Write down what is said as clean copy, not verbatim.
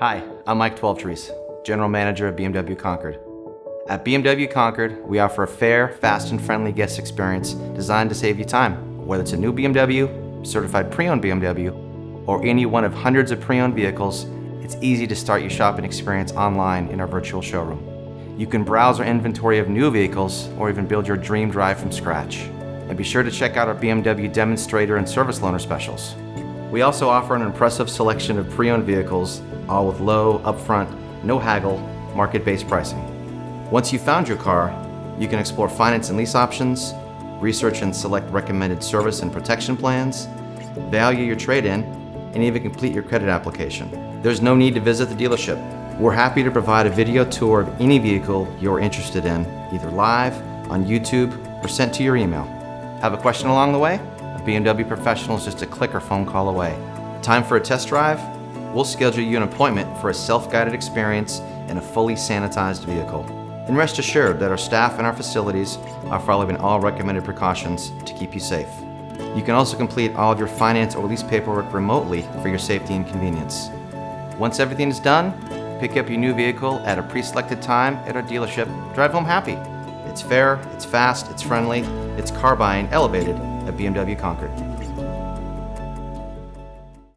Hi, I'm Mike Twelvetrees, General Manager of BMW Concord. At BMW Concord, we offer a fair, fast, and friendly guest experience designed to save you time. Whether it's a new BMW, certified pre-owned BMW, or any one of hundreds of pre-owned vehicles, it's easy to start your shopping experience online in our virtual showroom. You can browse our inventory of new vehicles or even build your dream drive from scratch. And be sure to check out our BMW demonstrator and service loaner specials. We also offer an impressive selection of pre-owned vehicles, all with low, upfront, no haggle, market-based pricing. Once you've found your car, you can explore finance and lease options, research and select recommended service and protection plans, value your trade-in, and even complete your credit application. There's no need to visit the dealership. We're happy to provide a video tour of any vehicle you're interested in, either live, on YouTube, or sent to your email. Have a question along the way? A BMW professional is just a click or phone call away. Time for a test drive? We'll schedule you an appointment for a self-guided experience in a fully sanitized vehicle. And rest assured that our staff and our facilities are following all recommended precautions to keep you safe. You can also complete all of your finance or lease paperwork remotely for your safety and convenience. Once everything is done, pick up your new vehicle at a pre-selected time at our dealership. Drive home happy. It's fair, it's fast, it's friendly, it's car buying elevated at BMW Concord.